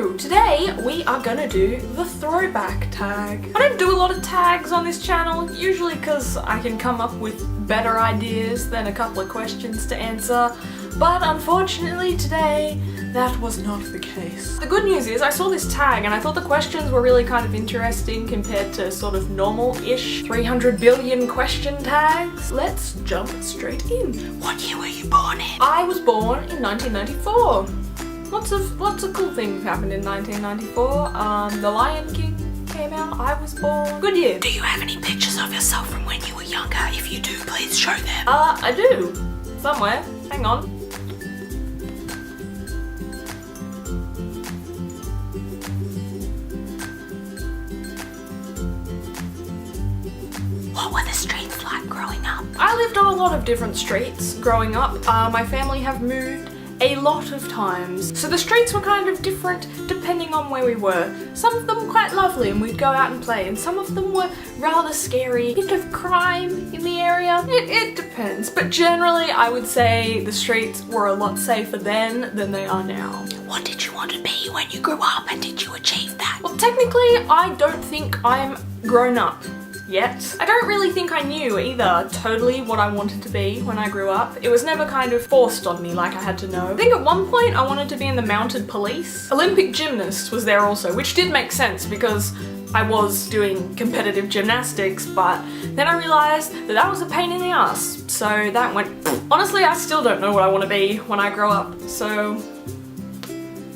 So today we are gonna do the throwback tag. I don't do a lot of tags on this channel, usually because I can come up with better ideas than a couple of questions to answer, but unfortunately today that was not the case. The good news is I saw this tag and I thought the questions were really kind of interesting compared to sort of normal-ish 300 billion question tags. Let's jump straight in. What year were you born in? I was born in 1994. Lots of cool things happened in 1994. The Lion King came out, I was born. Good year. Do you have any pictures of yourself from when you were younger? If you do, please show them. I do. Somewhere. Hang on. What were the streets like growing up? I lived on a lot of different streets growing up. My family have moved a lot of times. So the streets were kind of different depending on where we were. Some of them were quite lovely and we'd go out and play, and some of them were rather scary. Bit of crime in the area. It depends, but generally I would say the streets were a lot safer then than they are now. What did you want to be when you grew up, and did you achieve that? Well, technically I don't think I'm grown up yet. I don't really think I knew either totally what I wanted to be when I grew up. It was never kind of forced on me like I had to know. I think at one point I wanted to be in the mounted police. Olympic gymnast was there also, which did make sense because I was doing competitive gymnastics, but then I realised that that was a pain in the ass. So that went, honestly I still don't know what I want to be when I grow up, so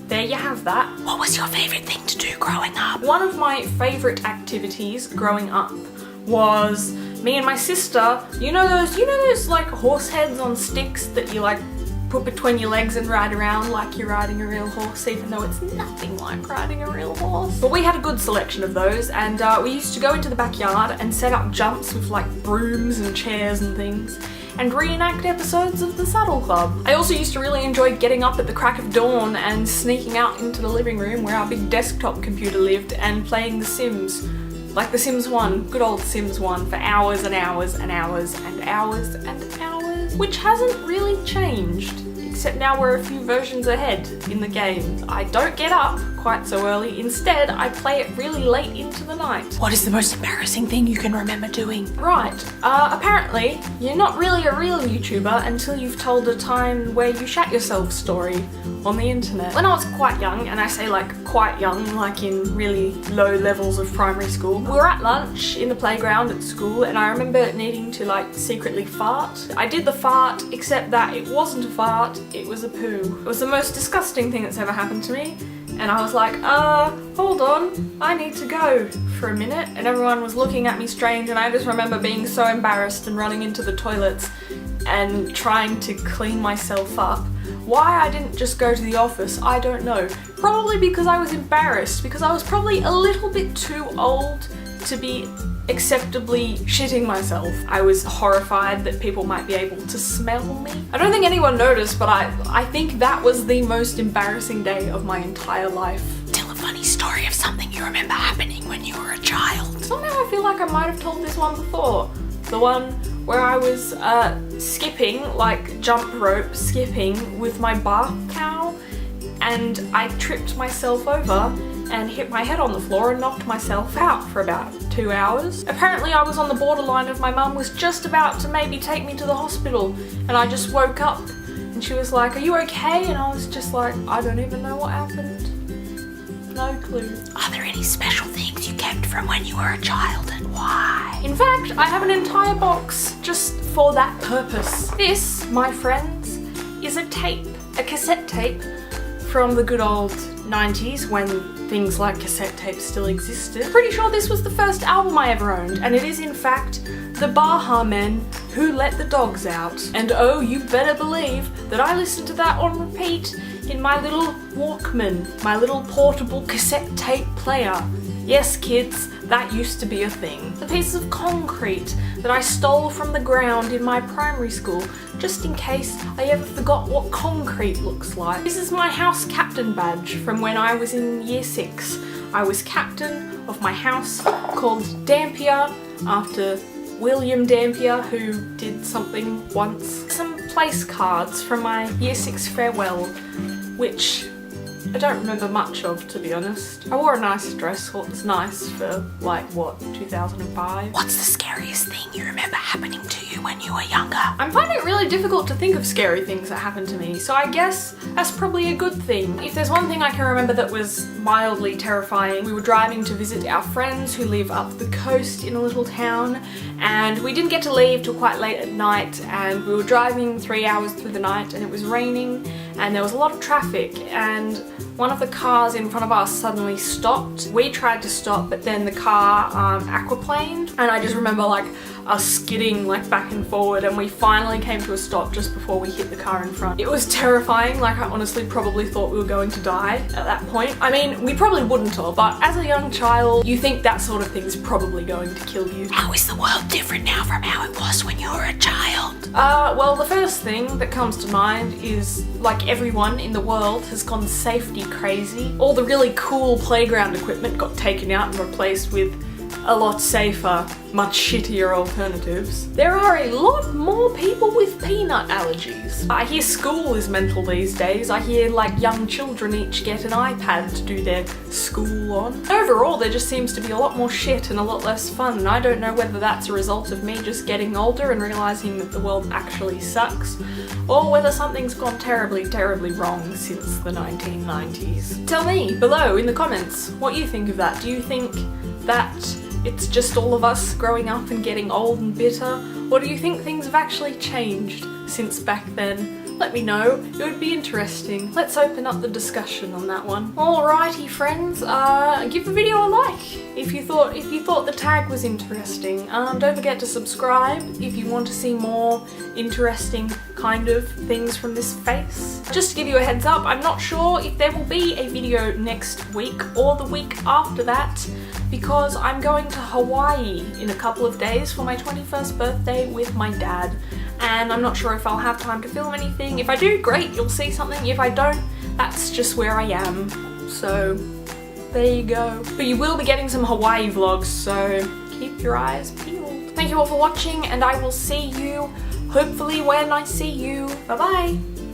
there you have that. What was your favourite thing to do growing up? One of my favourite activities growing up was me and my sister, you know those like horse heads on sticks that you like put between your legs and ride around like you're riding a real horse, even though it's nothing like riding a real horse. But we had a good selection of those, and we used to go into the backyard and set up jumps with like brooms and chairs and things, and reenact episodes of the Saddle Club. I also used to really enjoy getting up at the crack of dawn and sneaking out into the living room where our big desktop computer lived and playing The Sims. Like The Sims 1, good old Sims 1, for hours and hours and hours and hours and hours, which hasn't really changed, except now we're a few versions ahead in the game. I don't get up quite so early, instead I play it really late into the night. What is the most embarrassing thing you can remember doing? Right, apparently you're not really a real YouTuber until you've told a time where you shat yourself story on the internet. When I was quite young, and I say like quite young, like in really low levels of primary school, we were at lunch in the playground at school, and I remember needing to like secretly fart. I did the fart, except that it wasn't a fart, it was a poo. It was the most disgusting thing that's ever happened to me, and I was like, hold on, I need to go for a minute, and everyone was looking at me strange, and I just remember being so embarrassed and running into the toilets and trying to clean myself up. Why I didn't just go to the office, I don't know. Probably because I was embarrassed, because I was probably a little bit too old to be acceptably shitting myself. I was horrified that people might be able to smell me. I don't think anyone noticed, but I think that was the most embarrassing day of my entire life. Tell a funny story of something you remember happening when you were a child. Somehow I feel like I might have told this one before. The one where I was skipping, like jump rope skipping with my bath towel, and I tripped myself over and hit my head on the floor and knocked myself out for about 2 hours. Apparently I was on the borderline of my mum was just about to maybe take me to the hospital, and I just woke up and she was like, "Are you okay?" And I was just like, I don't even know what happened. No clue. Are there any special things you kept from when you were a child, and why? In fact, I have an entire box just for that purpose. This, my friends, is a tape, a cassette tape from the good old 90s when things like cassette tapes still existed. Pretty sure this was the first album I ever owned, and it is in fact the Baha Men Who Let the Dogs Out. And oh, you better believe that I listened to that on repeat in my little Walkman, my little portable cassette tape player. Yes, kids, that used to be a thing. The pieces of concrete that I stole from the ground in my primary school, just in case I ever forgot what concrete looks like. This is my house captain badge from when I was in year 6. I was captain of my house called Dampier, after William Dampier, who did something once. Some place cards from my year 6 farewell, which I don't remember much of, to be honest. I wore a nice dress, well, it's nice for like, what, 2005? What's the scariest thing you remember happening to you when you were younger? I'm finding it really difficult to think of scary things that happened to me, so I guess that's probably a good thing. If there's one thing I can remember that was mildly terrifying, we were driving to visit our friends who live up the coast in a little town, and we didn't get to leave till quite late at night, and we were driving 3 hours through the night, and it was raining, and there was a lot of traffic, and one of the cars in front of us suddenly stopped. We tried to stop, but then the car aquaplaned, and I just remember like us skidding like back and forward, and we finally came to a stop just before we hit the car in front. It was terrifying, like I honestly probably thought we were going to die at that point. I mean, we probably wouldn't have, but as a young child, you think that sort of thing's probably going to kill you. How is the world different now from how it was when you were a child? Well, the first thing that comes to mind is like everyone in the world has gone safety crazy. All the really cool playground equipment got taken out and replaced with a lot safer, much shittier alternatives. There are a lot more people with peanut allergies. I hear school is mental these days. I hear like young children each get an iPad to do their school on. Overall, there just seems to be a lot more shit and a lot less fun, and I don't know whether that's a result of me just getting older and realizing that the world actually sucks, or whether something's gone terribly, terribly wrong since the 1990s. Tell me below in the comments what you think of that. Do you think that it's just all of us growing up and getting old and bitter? Or do you think things have actually changed since back then? Let me know, it would be interesting. Let's open up the discussion on that one. Alrighty friends, give the video a like if you thought the tag was interesting. Don't forget to subscribe if you want to see more interesting kind of things from this face. Just to give you a heads up, I'm not sure if there will be a video next week or the week after that, because I'm going to Hawaii in a couple of days for my 21st birthday with my dad, and I'm not sure if I'll have time to film anything. If I do, great, you'll see something. If I don't, that's just where I am. So there you go. But you will be getting some Hawaii vlogs, so keep your eyes peeled. Thank you all for watching, and I will see you hopefully when I see you. Bye bye.